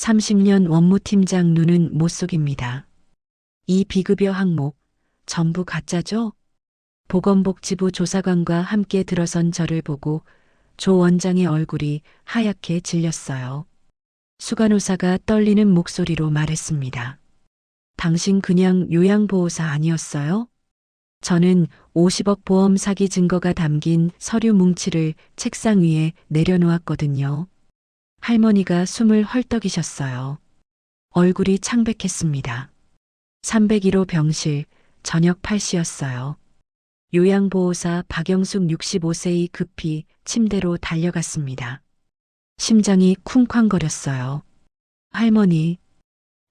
30년 원무팀장 눈은 못 속입니다. 이 비급여 항목 전부 가짜죠? 보건복지부 조사관과 함께 들어선 저를 보고 조 원장의 얼굴이 하얗게 질렸어요. 수간호사가 떨리는 목소리로 말했습니다. 당신 그냥 요양보호사 아니었어요? 저는 50억 보험 사기 증거가 담긴 서류 뭉치를 책상 위에 내려놓았거든요. 할머니가 숨을 헐떡이셨어요. 얼굴이 창백했습니다. 301호 병실, 저녁 8시였어요. 요양보호사 박영숙 65세의 급히 침대로 달려갔습니다. 심장이 쿵쾅거렸어요. 할머니,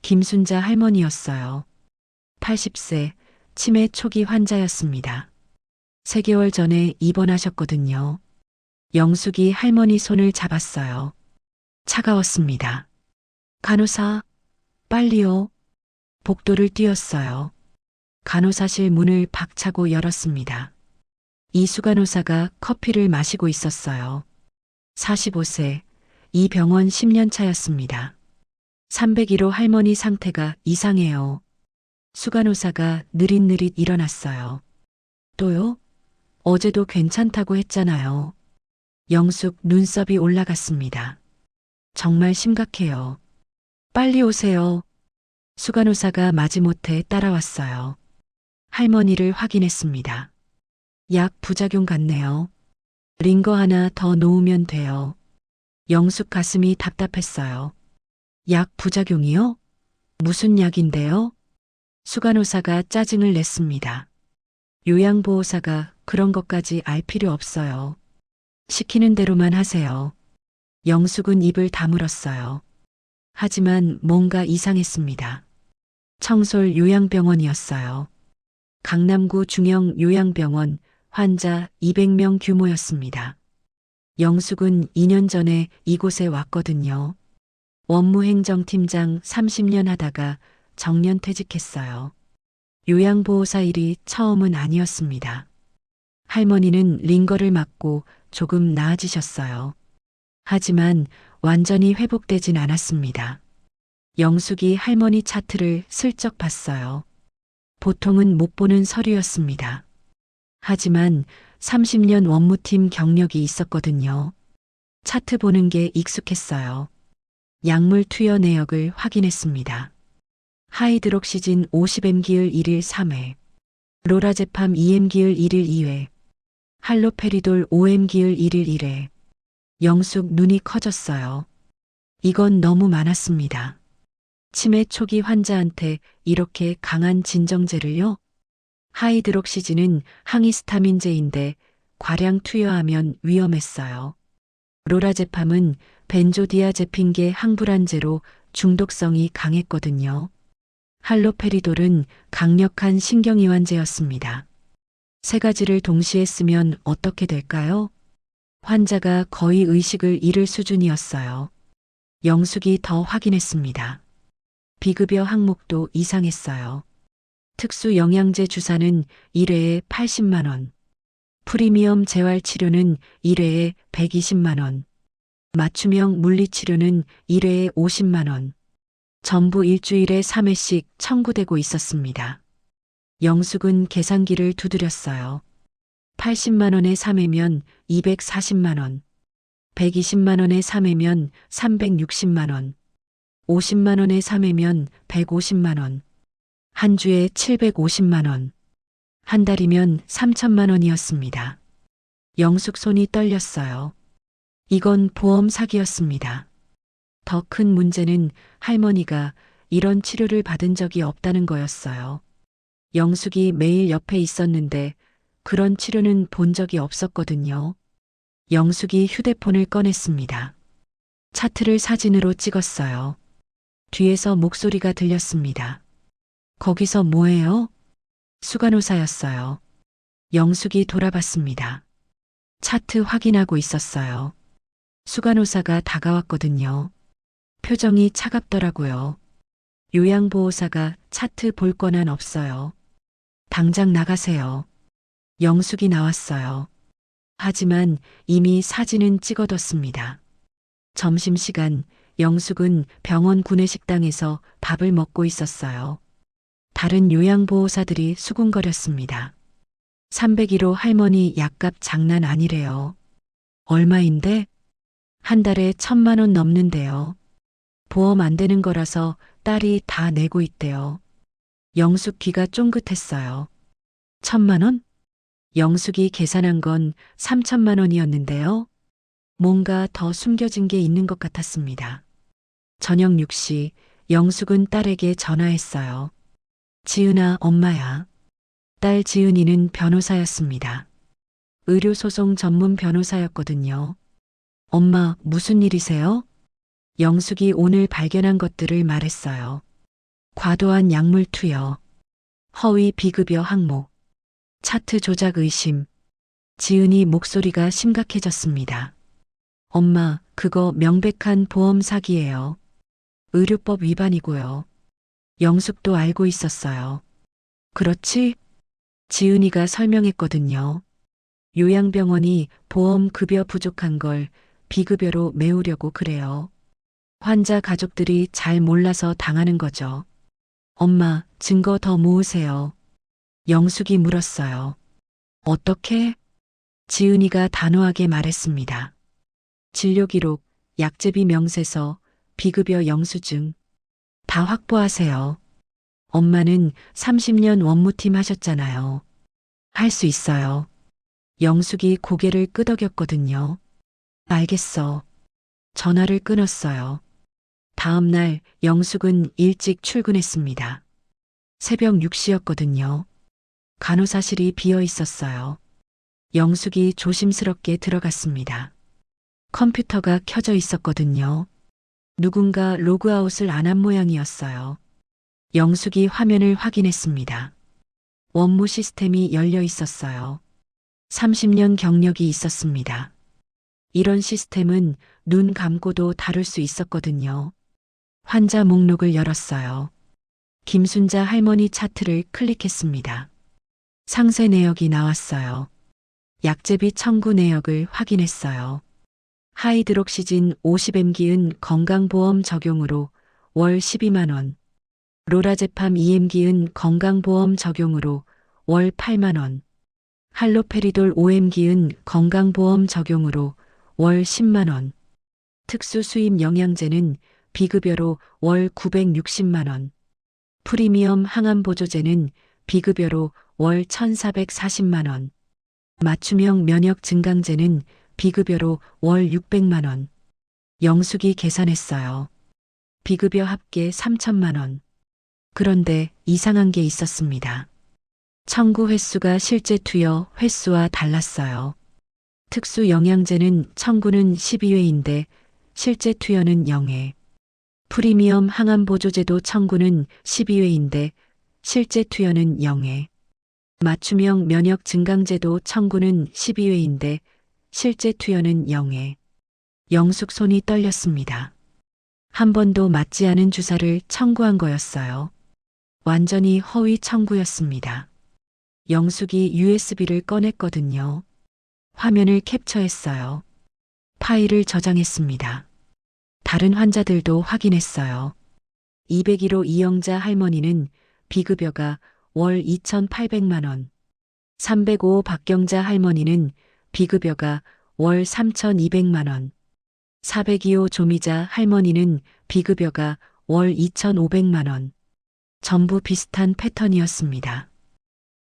김순자 할머니였어요. 80세, 치매 초기 환자였습니다. 3개월 전에 입원하셨거든요. 영숙이 할머니 손을 잡았어요. 차가웠습니다. 간호사, 빨리요. 복도를 뛰었어요. 간호사실 문을 박차고 열었습니다. 이수간호사가 커피를 마시고 있었어요. 45세, 이 병원 10년 차였습니다. 301호 할머니 상태가 이상해요. 수간호사가 느릿느릿 일어났어요. 또요? 어제도 괜찮다고 했잖아요. 영숙 눈썹이 올라갔습니다. 정말 심각해요. 빨리 오세요. 수간호사가 마지못해 따라왔어요. 할머니를 확인했습니다. 약 부작용 같네요. 링거 하나 더 놓으면 돼요. 영숙 가슴이 답답했어요. 약 부작용이요? 무슨 약인데요? 수간호사가 짜증을 냈습니다. 요양보호사가 그런 것까지 알 필요 없어요. 시키는 대로만 하세요. 영숙은 입을 다물었어요. 하지만 뭔가 이상했습니다. 청솔 요양병원이었어요. 강남구 중형 요양병원 환자 200명 규모였습니다. 영숙은 2년 전에 이곳에 왔거든요. 원무행정팀장 30년 하다가 정년퇴직했어요. 요양보호사 일이 처음은 아니었습니다. 할머니는 링거를 맞고 조금 나아지셨어요. 하지만 완전히 회복되진 않았습니다. 영숙이 할머니 차트를 슬쩍 봤어요. 보통은 못 보는 서류였습니다. 하지만 30년 원무팀 경력이 있었거든요. 차트 보는 게 익숙했어요. 약물 투여 내역을 확인했습니다. 하이드록시진 50mg을 1일 3회, 로라제팜 2mg를 1일 2회, 할로페리돌 5mg를 1일 1회. 영숙 눈이 커졌어요. 이건 너무 많았습니다. 치매 초기 환자한테 이렇게 강한 진정제를요? 하이드록시진은 항히스타민제인데 과량 투여하면 위험했어요. 로라제팜은 벤조디아제핀계 항불안제로 중독성이 강했거든요. 할로페리돌은 강력한 신경이완제였습니다. 3가지를 동시에 쓰면 어떻게 될까요? 환자가 거의 의식을 잃을 수준이었어요. 영숙이 더 확인했습니다. 비급여 항목도 이상했어요. 특수 영양제 주사는 1회에 80만 원, 프리미엄 재활치료는 1회에 120만 원, 맞춤형 물리치료는 1회에 50만 원, 전부 일주일에 3회씩 청구되고 있었습니다. 영숙은 계산기를 두드렸어요. 80만 원에 3회면 240만 원, 120만 원에 3회면 360만 원, 50만 원에 3회면 150만 원, 한 주에 750만 원, 한 달이면 3천만 원이었습니다. 영숙 손이 떨렸어요. 이건 보험 사기였습니다. 더 큰 문제는 할머니가 이런 치료를 받은 적이 없다는 거였어요. 영숙이 매일 옆에 있었는데 그런 치료는 본 적이 없었거든요. 영숙이 휴대폰을 꺼냈습니다. 차트를 사진으로 찍었어요. 뒤에서 목소리가 들렸습니다. 거기서 뭐해요? 수간호사였어요. 영숙이 돌아봤습니다. 차트 확인하고 있었어요. 수간호사가 다가왔거든요. 표정이 차갑더라고요. 요양보호사가 차트 볼 권한 없어요. 당장 나가세요. 영숙이 나왔어요. 하지만 이미 사진은 찍어뒀습니다. 점심시간 영숙은 병원 구내식당에서 밥을 먹고 있었어요. 다른 요양보호사들이 수군거렸습니다. 301호 할머니 약값 장난 아니래요. 얼마인데? 한 달에 1,000만 원 넘는데요. 보험 안 되는 거라서 딸이 다 내고 있대요. 영숙 귀가 쫑긋했어요. 1,000만 원? 영숙이 계산한 건 3,000만 원이었는데요. 뭔가 더 숨겨진 게 있는 것 같았습니다. 저녁 6시 영숙은 딸에게 전화했어요. 지은아, 엄마야. 딸 지은이는 변호사였습니다. 의료소송 전문 변호사였거든요. 엄마, 무슨 일이세요? 영숙이 오늘 발견한 것들을 말했어요. 과도한 약물 투여, 허위 비급여 항목, 차트 조작 의심. 지은이 목소리가 심각해졌습니다. 엄마, 그거 명백한 보험 사기예요. 의료법 위반이고요. 영숙도 알고 있었어요. 그렇지? 지은이가 설명했거든요. 요양병원이 보험 급여 부족한 걸 비급여로 메우려고 그래요. 환자 가족들이 잘 몰라서 당하는 거죠. 엄마, 증거 더 모으세요. 영숙이 물었어요. 어떻게? 지은이가 단호하게 말했습니다. 진료기록, 약제비 명세서, 비급여 영수증 다 확보하세요. 엄마는 30년 원무팀 하셨잖아요. 할 수 있어요. 영숙이 고개를 끄덕였거든요. 알겠어. 전화를 끊었어요. 다음 날 영숙은 일찍 출근했습니다. 새벽 6시였거든요. 간호사실이 비어 있었어요. 영숙이 조심스럽게 들어갔습니다. 컴퓨터가 켜져 있었거든요. 누군가 로그아웃을 안 한 모양이었어요. 영숙이 화면을 확인했습니다. 원무 시스템이 열려 있었어요. 30년 경력이 있었습니다. 이런 시스템은 눈 감고도 다룰 수 있었거든요. 환자 목록을 열었어요. 김순자 할머니 차트를 클릭했습니다. 상세 내역이 나왔어요. 약제비 청구 내역을 확인했어요. 하이드록시진 50mg은 건강보험 적용으로 월 12만 원, 로라제팜 2mg은 건강보험 적용으로 월 8만 원, 할로페리돌 5mg은 건강보험 적용으로 월 10만 원, 특수 수입 영양제는 비급여로 월 960만 원, 프리미엄 항암 보조제는 비급여로 월 1,440만 원, 맞춤형 면역 증강제는 비급여로 월 600만 원. 영숙이 계산했어요. 비급여 합계 3천만 원. 그런데 이상한 게 있었습니다. 청구 횟수가 실제 투여 횟수와 달랐어요. 특수 영양제는 청구는 12회인데 실제 투여는 0회. 프리미엄 항암 보조제도 청구는 12회인데 실제 투여는 0회. 맞춤형 면역 증강제도 청구는 12회인데 실제 투여는 0회. 영숙 손이 떨렸습니다. 한 번도 맞지 않은 주사를 청구한 거였어요. 완전히 허위 청구였습니다. 영숙이 USB를 꺼냈거든요. 화면을 캡처했어요. 파일을 저장했습니다. 다른 환자들도 확인했어요. 201호 이영자 할머니는 비급여가 월 2,800만 원, 305호 박경자 할머니는 비급여가 월 3,200만 원, 402호 조미자 할머니는 비급여가 월 2,500만 원. 전부 비슷한 패턴이었습니다.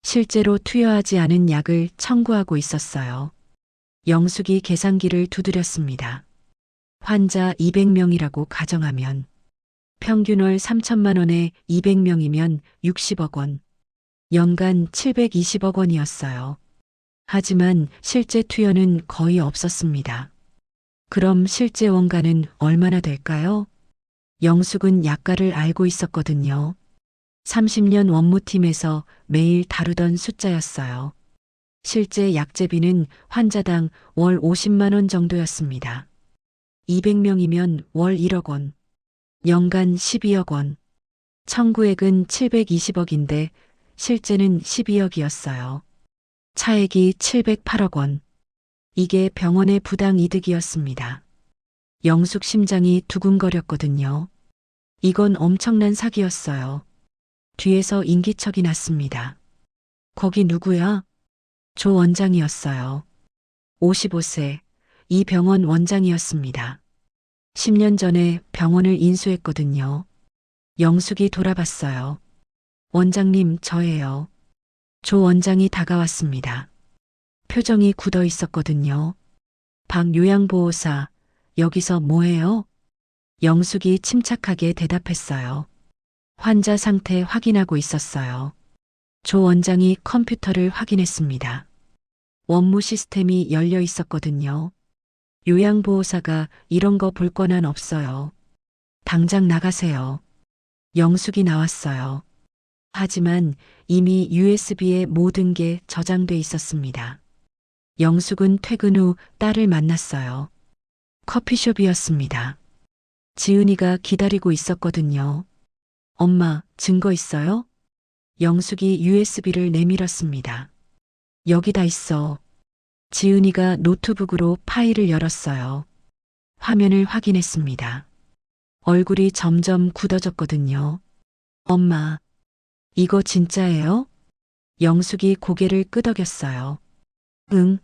실제로 투여하지 않은 약을 청구하고 있었어요. 영숙이 계산기를 두드렸습니다. 환자 200명이라고 가정하면 평균 월 3천만 원에 200명이면 60억 원. 연간 720억 원이었어요. 하지만 실제 투여는 거의 없었습니다. 그럼 실제 원가는 얼마나 될까요? 영숙은 약가를 알고 있었거든요. 30년 원무팀에서 매일 다루던 숫자였어요. 실제 약제비는 환자당 월 50만 원 정도였습니다. 200명이면 월 1억 원, 연간 12억 원, 청구액은 720억인데 실제는 12억이었어요. 차액이 708억 원. 이게 병원의 부당 이득이었습니다. 영숙 심장이 두근거렸거든요. 이건 엄청난 사기였어요. 뒤에서 인기척이 났습니다. 거기 누구야? 조 원장이었어요. 55세, 이 병원 원장이었습니다. 10년 전에 병원을 인수했거든요. 영숙이 돌아봤어요. 원장님, 저예요. 조 원장이 다가왔습니다. 표정이 굳어 있었거든요. 박 요양보호사, 여기서 뭐해요? 영숙이 침착하게 대답했어요. 환자 상태 확인하고 있었어요. 조 원장이 컴퓨터를 확인했습니다. 원무 시스템이 열려 있었거든요. 요양보호사가 이런 거 볼 권한 없어요. 당장 나가세요. 영숙이 나왔어요. 하지만 이미 USB에 모든 게 저장돼 있었습니다. 영숙은 퇴근 후 딸을 만났어요. 커피숍이었습니다. 지은이가 기다리고 있었거든요. 엄마, 증거 있어요? 영숙이 USB를 내밀었습니다. 여기다 있어. 지은이가 노트북으로 파일을 열었어요. 화면을 확인했습니다. 얼굴이 점점 굳어졌거든요. 엄마, 이거 진짜예요? 영숙이 고개를 끄덕였어요. 응.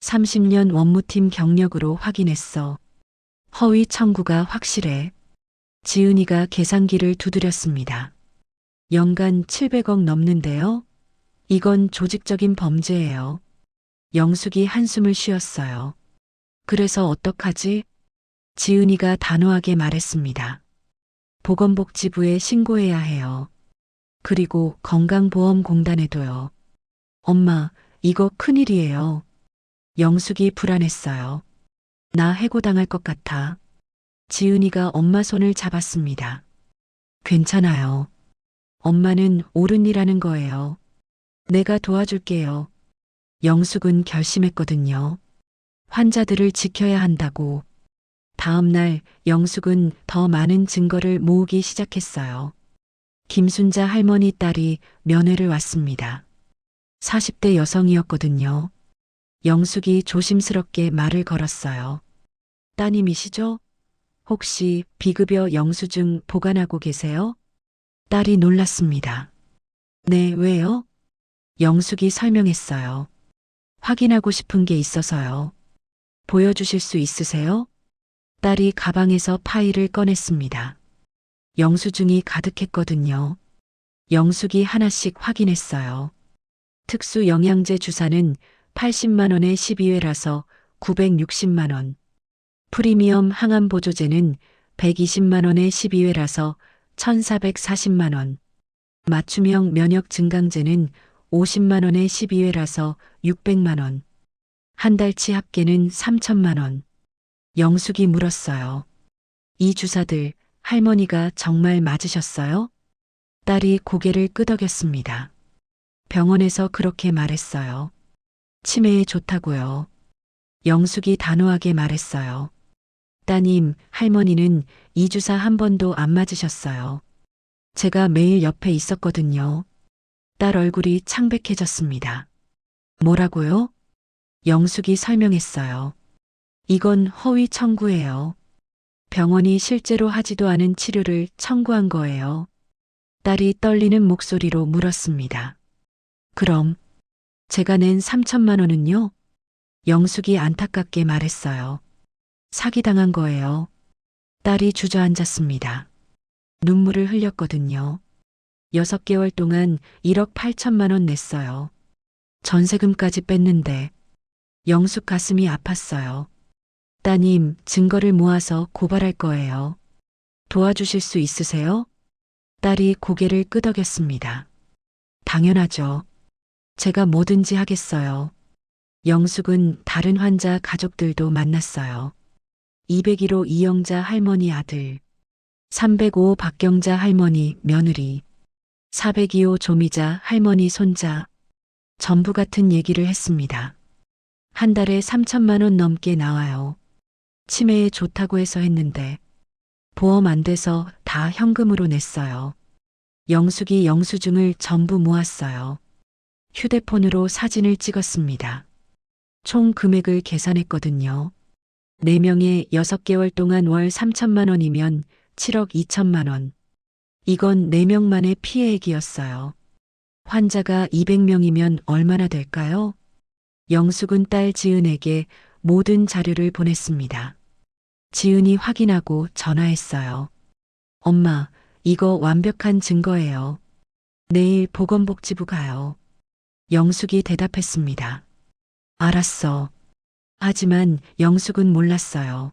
30년 원무팀 경력으로 확인했어. 허위 청구가 확실해. 지은이가 계산기를 두드렸습니다. 연간 700억 넘는데요. 이건 조직적인 범죄예요. 영숙이 한숨을 쉬었어요. 그래서 어떡하지? 지은이가 단호하게 말했습니다. 보건복지부에 신고해야 해요. 그리고 건강보험공단에도요. 엄마, 이거 큰일이에요. 영숙이 불안했어요. 나 해고당할 것 같아. 지은이가 엄마 손을 잡았습니다. 괜찮아요. 엄마는 옳은 일 하는 거예요. 내가 도와줄게요. 영숙은 결심했거든요. 환자들을 지켜야 한다고. 다음 날 영숙은 더 많은 증거를 모으기 시작했어요. 김순자 할머니 딸이 면회를 왔습니다. 40대 여성이었거든요. 영숙이 조심스럽게 말을 걸었어요. 따님이시죠? 혹시 비급여 영수증 보관하고 계세요? 딸이 놀랐습니다. 네, 왜요? 영숙이 설명했어요. 확인하고 싶은 게 있어서요. 보여주실 수 있으세요? 딸이 가방에서 파일을 꺼냈습니다. 영수증이 가득했거든요. 영숙이 하나씩 확인했어요. 특수 영양제 주사는 80만 원에 12회라서 960만 원. 프리미엄 항암 보조제는 120만 원에 12회라서 1440만 원. 맞춤형 면역 증강제는 50만 원에 12회라서 600만 원. 한 달치 합계는 3천만 원. 영숙이 물었어요. 이 주사들 할머니가 정말 맞으셨어요? 딸이 고개를 끄덕였습니다. 병원에서 그렇게 말했어요. 치매에 좋다고요. 영숙이 단호하게 말했어요. 따님, 할머니는 이 주사 한 번도 안 맞으셨어요. 제가 매일 옆에 있었거든요. 딸 얼굴이 창백해졌습니다. 뭐라고요? 영숙이 설명했어요. 이건 허위 청구예요. 병원이 실제로 하지도 않은 치료를 청구한 거예요. 딸이 떨리는 목소리로 물었습니다. 그럼 제가 낸 3천만 원은요? 영숙이 안타깝게 말했어요. 사기당한 거예요. 딸이 주저앉았습니다. 눈물을 흘렸거든요. 6개월 동안 1억 8천만 원 냈어요. 전세금까지 뺐는데 영숙 가슴이 아팠어요. 따님, 증거를 모아서 고발할 거예요. 도와주실 수 있으세요? 딸이 고개를 끄덕였습니다. 당연하죠. 제가 뭐든지 하겠어요. 영숙은 다른 환자 가족들도 만났어요. 201호 이영자 할머니 아들, 305 박경자 할머니 며느리, 402호 조미자 할머니 손자, 전부 같은 얘기를 했습니다. 한 달에 3천만 원 넘게 나와요. 치매에 좋다고 해서 했는데 보험 안 돼서 다 현금으로 냈어요. 영숙이 영수증을 전부 모았어요. 휴대폰으로 사진을 찍었습니다. 총 금액을 계산했거든요. 4명에 6개월 동안 월 3천만 원이면 7억 2천만 원. 이건 4명만의 피해액이었어요. 환자가 200명이면 얼마나 될까요? 영숙은 딸 지은에게 모든 자료를 보냈습니다. 지은이 확인하고 전화했어요. 엄마, 이거 완벽한 증거예요. 내일 보건복지부 가요. 영숙이 대답했습니다. 알았어. 하지만 영숙은 몰랐어요.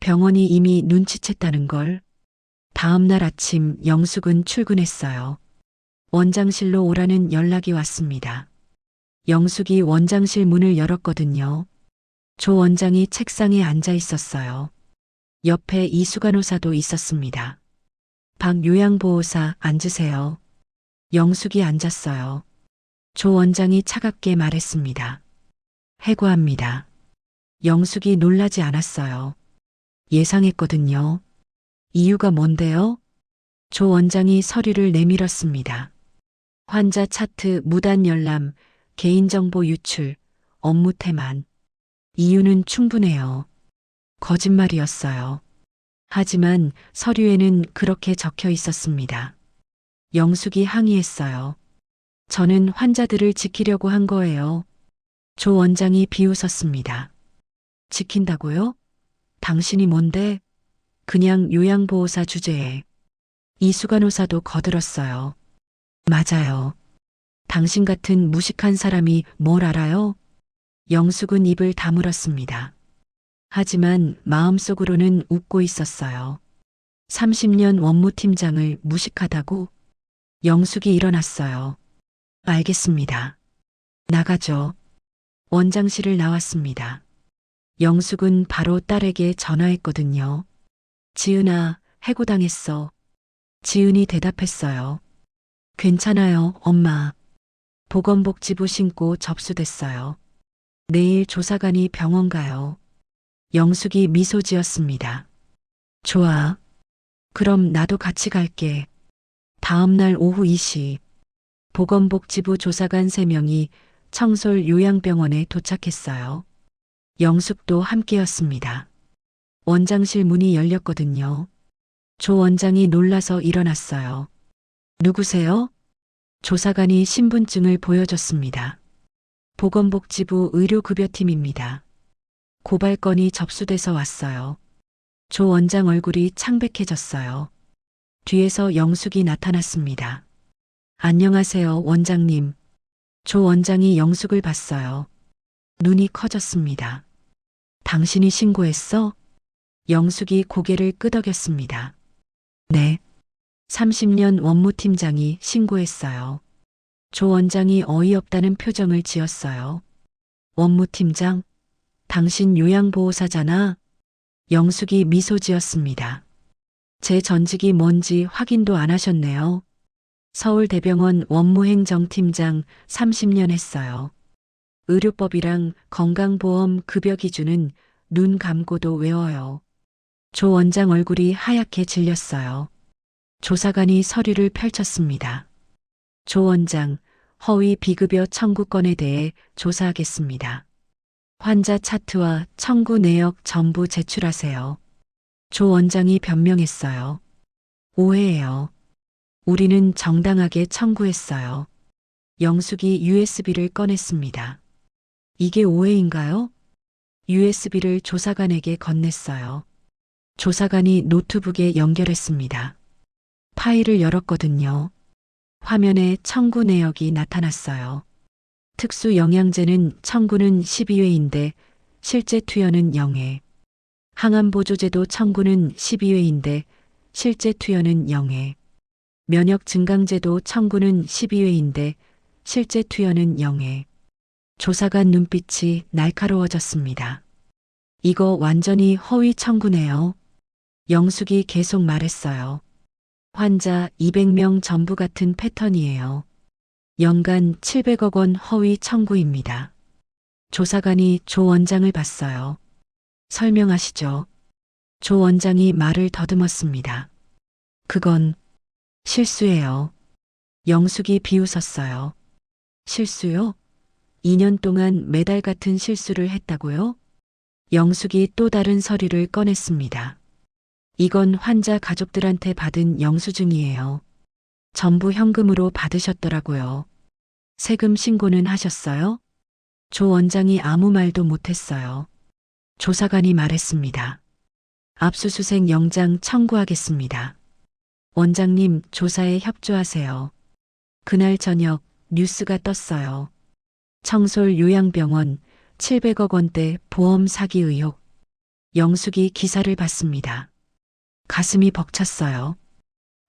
병원이 이미 눈치챘다는 걸. 다음 날 아침 영숙은 출근했어요. 원장실로 오라는 연락이 왔습니다. 영숙이 원장실 문을 열었거든요. 조 원장이 책상에 앉아 있었어요. 옆에 이수간호사도 있었습니다. 박 요양보호사 앉으세요. 영숙이 앉았어요. 조 원장이 차갑게 말했습니다. 해고합니다. 영숙이 놀라지 않았어요. 예상했거든요. 이유가 뭔데요? 조 원장이 서류를 내밀었습니다. 환자 차트 무단 열람, 개인정보 유출, 업무 태만. 이유는 충분해요. 거짓말이었어요. 하지만 서류에는 그렇게 적혀 있었습니다. 영숙이 항의했어요. 저는 환자들을 지키려고 한 거예요. 조 원장이 비웃었습니다. 지킨다고요? 당신이 뭔데? 그냥 요양보호사 주제에. 이수간호사도 거들었어요. 맞아요. 당신 같은 무식한 사람이 뭘 알아요? 영숙은 입을 다물었습니다. 하지만 마음속으로는 웃고 있었어요. 30년 원무팀장을 무식하다고? 영숙이 일어났어요. 알겠습니다. 나가죠. 원장실을 나왔습니다. 영숙은 바로 딸에게 전화했거든요. 지은아, 해고당했어. 지은이 대답했어요. 괜찮아요, 엄마. 보건복지부 신고 접수됐어요. 내일 조사관이 병원 가요. 영숙이 미소 지었습니다. 좋아. 그럼 나도 같이 갈게. 다음 날 오후 2시 보건복지부 조사관 3명이 청솔 요양병원에 도착했어요. 영숙도 함께였습니다. 원장실 문이 열렸거든요. 조 원장이 놀라서 일어났어요. 누구세요? 조사관이 신분증을 보여줬습니다. 보건복지부 의료급여팀입니다. 고발 건이 접수돼서 왔어요. 조 원장 얼굴이 창백해졌어요. 뒤에서 영숙이 나타났습니다. 안녕하세요, 원장님. 조 원장이 영숙을 봤어요. 눈이 커졌습니다. 당신이 신고했어? 영숙이 고개를 끄덕였습니다. 네. 30년 원무팀장이 신고했어요. 조 원장이 어이없다는 표정을 지었어요. 원무팀장? 당신 요양보호사잖아. 영숙이 미소 지었습니다. 제 전직이 뭔지 확인도 안 하셨네요. 서울대병원 원무행정팀장 30년 했어요. 의료법이랑 건강보험 급여 기준은 눈 감고도 외워요. 조 원장 얼굴이 하얗게 질렸어요. 조사관이 서류를 펼쳤습니다. 조 원장, 허위 비급여 청구 건에 대해 조사하겠습니다. 환자 차트와 청구 내역 전부 제출하세요. 조 원장이 변명했어요. 오해예요. 우리는 정당하게 청구했어요. 영숙이 USB를 꺼냈습니다. 이게 오해인가요? USB를 조사관에게 건넸어요. 조사관이 노트북에 연결했습니다. 파일을 열었거든요. 화면에 청구 내역이 나타났어요. 특수 영양제는 청구는 12회인데 실제 투여는 0회. 항암보조제도 청구는 12회인데 실제 투여는 0회. 면역 증강제도 청구는 12회인데 실제 투여는 0회. 조사관 눈빛이 날카로워졌습니다. 이거 완전히 허위 청구네요. 영숙이 계속 말했어요. 환자 200명 전부 같은 패턴이에요. 연간 700억 원 허위 청구입니다. 조사관이 조 원장을 봤어요. 설명하시죠. 조 원장이 말을 더듬었습니다. 그건 실수예요. 영숙이 비웃었어요. 실수요? 2년 동안 매달 같은 실수를 했다고요? 영숙이 또 다른 서류를 꺼냈습니다. 이건 환자 가족들한테 받은 영수증이에요. 전부 현금으로 받으셨더라고요. 세금 신고는 하셨어요? 조 원장이 아무 말도 못했어요. 조사관이 말했습니다. 압수수색 영장 청구하겠습니다. 원장님, 조사에 협조하세요. 그날 저녁 뉴스가 떴어요. 청솔 요양병원 700억 원대 보험 사기 의혹. 영숙이 기사를 봤습니다. 가슴이 벅찼어요.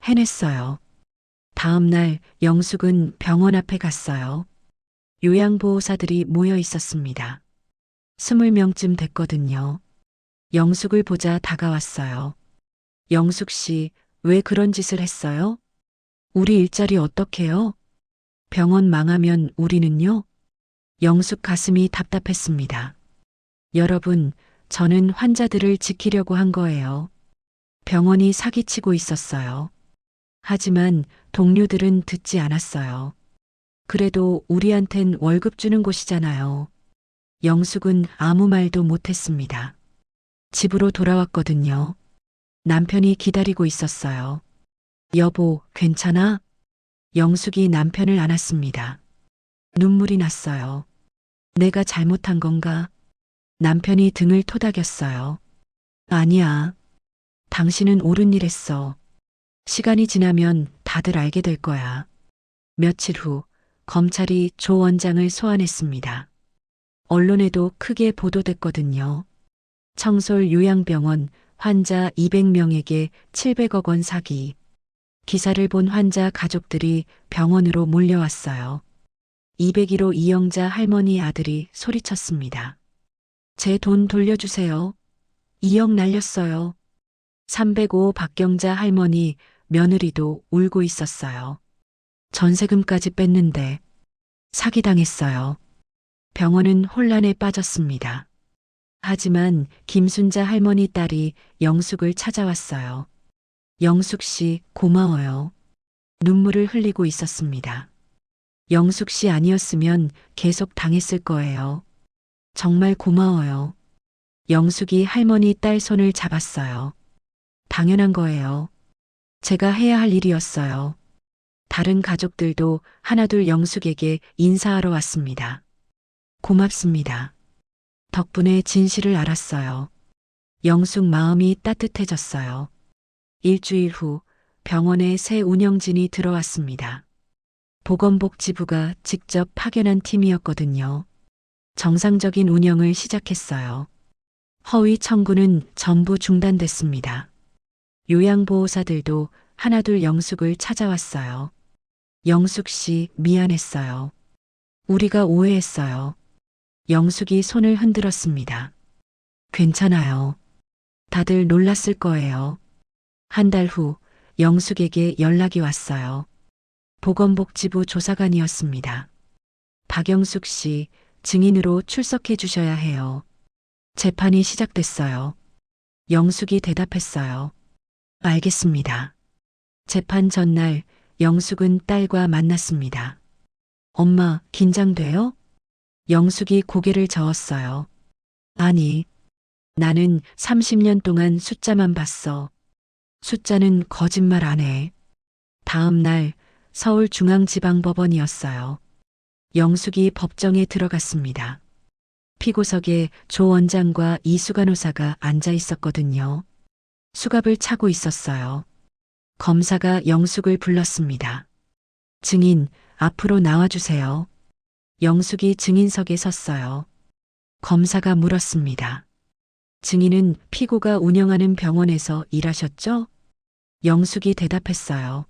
해냈어요. 다음 날 영숙은 병원 앞에 갔어요. 요양보호사들이 모여 있었습니다. 20명쯤 됐거든요. 영숙을 보자 다가왔어요. 영숙 씨, 왜 그런 짓을 했어요? 우리 일자리 어떡해요? 병원 망하면 우리는요? 영숙 가슴이 답답했습니다. 여러분, 저는 환자들을 지키려고 한 거예요. 병원이 사기치고 있었어요. 하지만 동료들은 듣지 않았어요. 그래도 우리한텐 월급 주는 곳이잖아요. 영숙은 아무 말도 못했습니다. 집으로 돌아왔거든요. 남편이 기다리고 있었어요. 여보, 괜찮아? 영숙이 남편을 안았습니다. 눈물이 났어요. 내가 잘못한 건가? 남편이 등을 토닥였어요. 아니야. 당신은 옳은 일 했어. 시간이 지나면 다들 알게 될 거야. 며칠 후 검찰이 조 원장을 소환했습니다. 언론에도 크게 보도됐거든요. 청솔 요양병원 환자 200명에게 700억 원 사기. 기사를 본 환자 가족들이 병원으로 몰려왔어요. 201호 이영자 할머니 아들이 소리쳤습니다. 제 돈 돌려주세요. 2억 날렸어요. 305 박경자 할머니 며느리도 울고 있었어요. 전세금까지 뺐는데 사기당했어요. 병원은 혼란에 빠졌습니다. 하지만 김순자 할머니 딸이 영숙을 찾아왔어요. 영숙 씨, 고마워요. 눈물을 흘리고 있었습니다. 영숙 씨 아니었으면 계속 당했을 거예요. 정말 고마워요. 영숙이 할머니 딸 손을 잡았어요. 당연한 거예요. 제가 해야 할 일이었어요. 다른 가족들도 하나둘 영숙에게 인사하러 왔습니다. 고맙습니다. 덕분에 진실을 알았어요. 영숙 마음이 따뜻해졌어요. 일주일 후 병원에 새 운영진이 들어왔습니다. 보건복지부가 직접 파견한 팀이었거든요. 정상적인 운영을 시작했어요. 허위 청구는 전부 중단됐습니다. 요양보호사들도 하나둘 영숙을 찾아왔어요. 영숙 씨, 미안했어요. 우리가 오해했어요. 영숙이 손을 흔들었습니다. 괜찮아요. 다들 놀랐을 거예요. 한 달 후 영숙에게 연락이 왔어요. 보건복지부 조사관이었습니다. 박영숙 씨, 증인으로 출석해 주셔야 해요. 재판이 시작됐어요. 영숙이 대답했어요. 알겠습니다. 재판 전날 영숙은 딸과 만났습니다. 엄마, 긴장돼요? 영숙이 고개를 저었어요. 아니, 나는 30년 동안 숫자만 봤어. 숫자는 거짓말 안 해. 다음 날 서울중앙지방법원이었어요. 영숙이 법정에 들어갔습니다. 피고석에 조 원장과 이수 간호사가 앉아 있었거든요. 수갑을 차고 있었어요. 검사가 영숙을 불렀습니다. 증인, 앞으로 나와주세요. 영숙이 증인석에 섰어요. 검사가 물었습니다. 증인은 피고가 운영하는 병원에서 일하셨죠? 영숙이 대답했어요.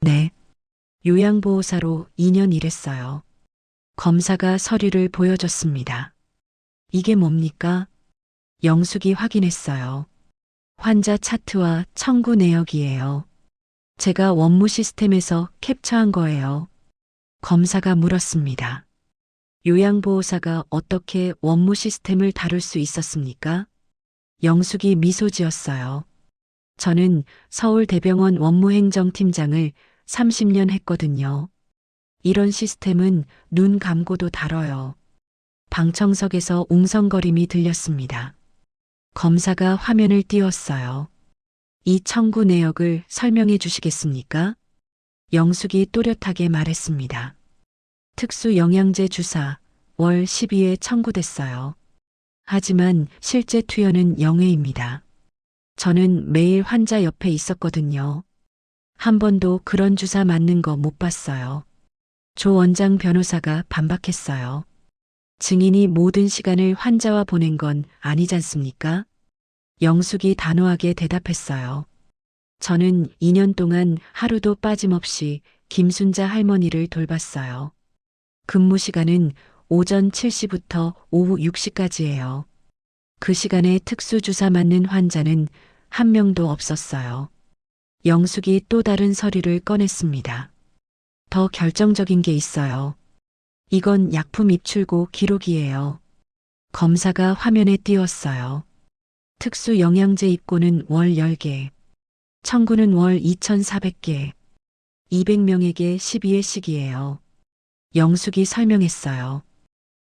네. 요양보호사로 2년 일했어요. 검사가 서류를 보여줬습니다. 이게 뭡니까? 영숙이 확인했어요. 환자 차트와 청구 내역이에요. 제가 원무 시스템에서 캡처한 거예요. 검사가 물었습니다. 요양보호사가 어떻게 원무 시스템을 다룰 수 있었습니까? 영숙이 미소 지었어요. 저는 서울대병원 원무행정팀장을 30년 했거든요. 이런 시스템은 눈 감고도 다뤄요. 방청석에서 웅성거림이 들렸습니다. 검사가 화면을 띄웠어요. 이 청구 내역을 설명해 주시겠습니까? 영숙이 또렷하게 말했습니다. 특수 영양제 주사 월 12회 청구됐어요. 하지만 실제 투여는 0회입니다. 저는 매일 환자 옆에 있었거든요. 한 번도 그런 주사 맞는 거 못 봤어요. 조 원장 변호사가 반박했어요. 증인이 모든 시간을 환자와 보낸 건 아니잖습니까? 영숙이 단호하게 대답했어요. 저는 2년 동안 하루도 빠짐없이 김순자 할머니를 돌봤어요. 근무 시간은 오전 7시부터 오후 6시까지예요. 그 시간에 특수주사 맞는 환자는 한 명도 없었어요. 영숙이 또 다른 서류를 꺼냈습니다. 더 결정적인 게 있어요. 이건 약품 입출고 기록이에요. 검사가 화면에 띄웠어요. 특수 영양제 입고는 월 10개, 청구는 월 2,400개, 200명에게 12회씩이에요. 영숙이 설명했어요.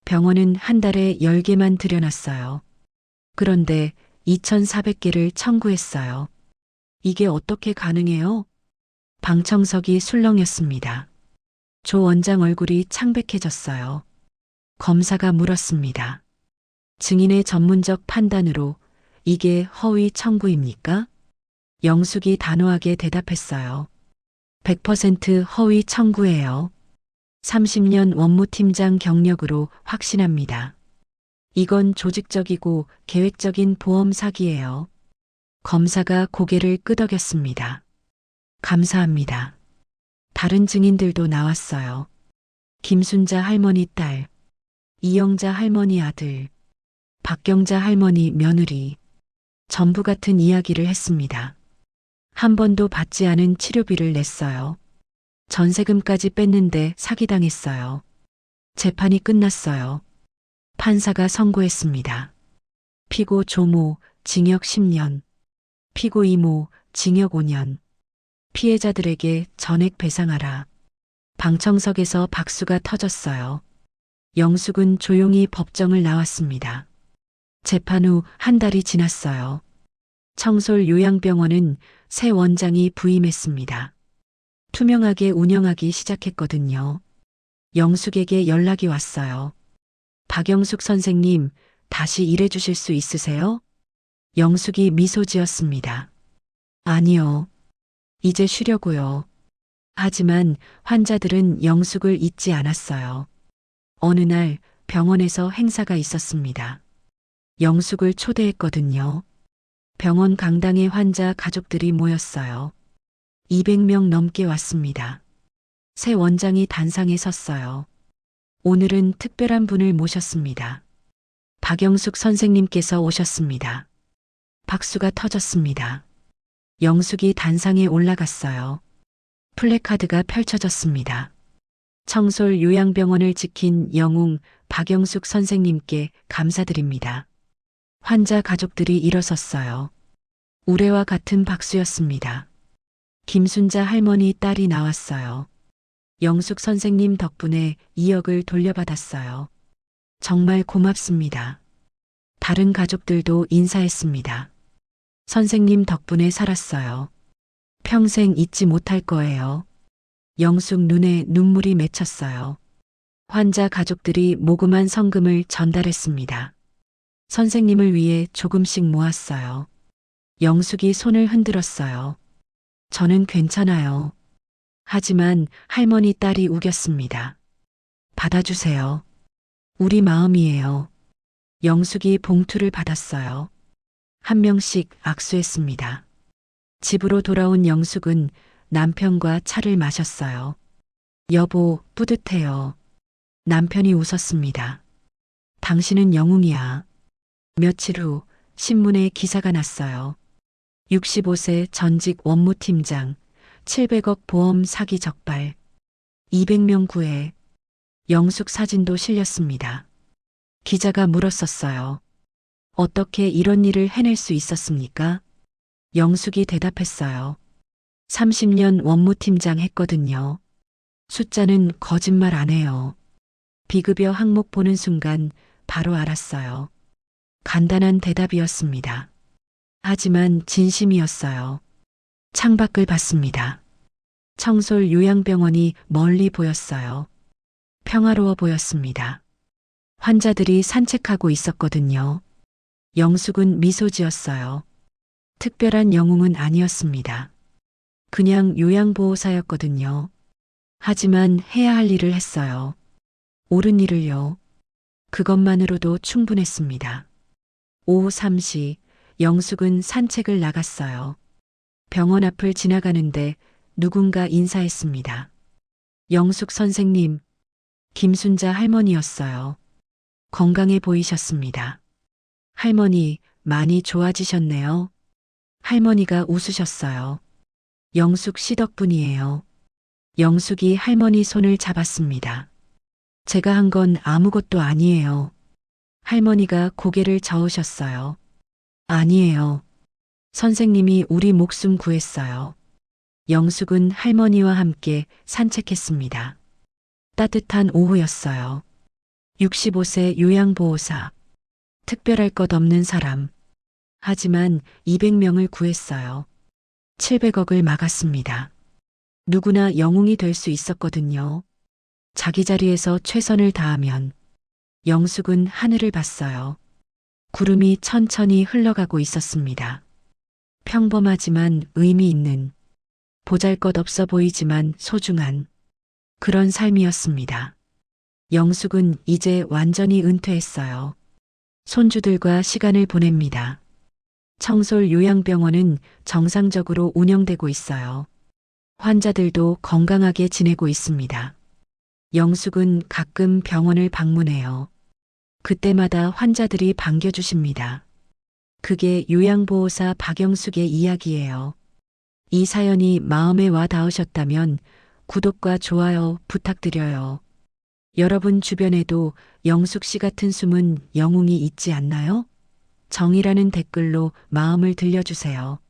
병원은 한 달에 10개만 들여놨어요. 그런데 2,400개를 청구했어요. 이게 어떻게 가능해요? 방청석이 술렁였습니다. 조 원장 얼굴이 창백해졌어요. 검사가 물었습니다. 증인의 전문적 판단으로 이게 허위 청구입니까? 영숙이 단호하게 대답했어요. 100% 허위 청구예요. 30년 원무팀장 경력으로 확신합니다. 이건 조직적이고 계획적인 보험 사기예요. 검사가 고개를 끄덕였습니다. 감사합니다. 다른 증인들도 나왔어요. 김순자 할머니 딸, 이영자 할머니 아들, 박경자 할머니 며느리, 전부 같은 이야기를 했습니다. 한 번도 받지 않은 치료비를 냈어요. 전세금까지 뺐는데 사기당했어요. 재판이 끝났어요. 판사가 선고했습니다. 피고 조모 징역 10년, 피고 이모 징역 5년. 피해자들에게 전액 배상하라. 방청석에서 박수가 터졌어요. 영숙은 조용히 법정을 나왔습니다. 재판 후 한 달이 지났어요. 청솔 요양병원은 새 원장이 부임했습니다. 투명하게 운영하기 시작했거든요. 영숙에게 연락이 왔어요. 박영숙 선생님, 다시 일해주실 수 있으세요? 영숙이 미소 지었습니다. 아니요. 이제 쉬려고요. 하지만 환자들은 영숙을 잊지 않았어요. 어느 날 병원에서 행사가 있었습니다. 영숙을 초대했거든요. 병원 강당에 환자 가족들이 모였어요. 200명 넘게 왔습니다. 새 원장이 단상에 섰어요. 오늘은 특별한 분을 모셨습니다. 박영숙 선생님께서 오셨습니다. 박수가 터졌습니다. 영숙이 단상에 올라갔어요. 플래카드가 펼쳐졌습니다. 청솔 요양병원을 지킨 영웅 박영숙 선생님께 감사드립니다. 환자 가족들이 일어섰어요. 우레와 같은 박수였습니다. 김순자 할머니 딸이 나왔어요. 영숙 선생님 덕분에 2억을 돌려받았어요. 정말 고맙습니다. 다른 가족들도 인사했습니다. 선생님 덕분에 살았어요. 평생 잊지 못할 거예요. 영숙 눈에 눈물이 맺혔어요. 환자 가족들이 모금한 성금을 전달했습니다. 선생님을 위해 조금씩 모았어요. 영숙이 손을 흔들었어요. 저는 괜찮아요. 하지만 할머니 딸이 우겼습니다. 받아주세요. 우리 마음이에요. 영숙이 봉투를 받았어요. 한 명씩 악수했습니다. 집으로 돌아온 영숙은 남편과 차를 마셨어요. 여보, 뿌듯해요. 남편이 웃었습니다. 당신은 영웅이야. 며칠 후 신문에 기사가 났어요. 65세 전직 원무팀장, 700억 보험 사기 적발, 200명 구해. 영숙 사진도 실렸습니다. 기자가 물었었어요. 어떻게 이런 일을 해낼 수 있었습니까? 영숙이 대답했어요. 30년 원무팀장 했거든요. 숫자는 거짓말 안 해요. 비급여 항목 보는 순간 바로 알았어요. 간단한 대답이었습니다. 하지만 진심이었어요. 창밖을 봤습니다. 청솔 요양병원이 멀리 보였어요. 평화로워 보였습니다. 환자들이 산책하고 있었거든요. 영숙은 미소 지었어요. 특별한 영웅은 아니었습니다. 그냥 요양보호사였거든요. 하지만 해야 할 일을 했어요. 옳은 일을요. 그것만으로도 충분했습니다. 오후 3시 영숙은 산책을 나갔어요. 병원 앞을 지나가는데 누군가 인사했습니다. 영숙 선생님, 김순자 할머니였어요. 건강해 보이셨습니다. 할머니, 많이 좋아지셨네요. 할머니가 웃으셨어요. 영숙 씨 덕분이에요. 영숙이 할머니 손을 잡았습니다. 제가 한 건 아무것도 아니에요. 할머니가 고개를 저으셨어요. 아니에요. 선생님이 우리 목숨 구했어요. 영숙은 할머니와 함께 산책했습니다. 따뜻한 오후였어요. 65세 요양보호사. 특별할 것 없는 사람. 하지만 200명을 구했어요. 700억을 막았습니다. 누구나 영웅이 될 수 있었거든요. 자기 자리에서 최선을 다하면. 영숙은 하늘을 봤어요. 구름이 천천히 흘러가고 있었습니다. 평범하지만 의미 있는, 보잘것없어 보이지만 소중한 그런 삶이었습니다. 영숙은 이제 완전히 은퇴했어요. 손주들과 시간을 보냅니다. 청솔 요양병원은 정상적으로 운영되고 있어요. 환자들도 건강하게 지내고 있습니다. 영숙은 가끔 병원을 방문해요. 그때마다 환자들이 반겨주십니다. 그게 요양보호사 박영숙의 이야기예요. 이 사연이 마음에 와 닿으셨다면 구독과 좋아요 부탁드려요. 여러분 주변에도 영숙 씨 같은 숨은 영웅이 있지 않나요? 정이라는 댓글로 마음을 들려주세요.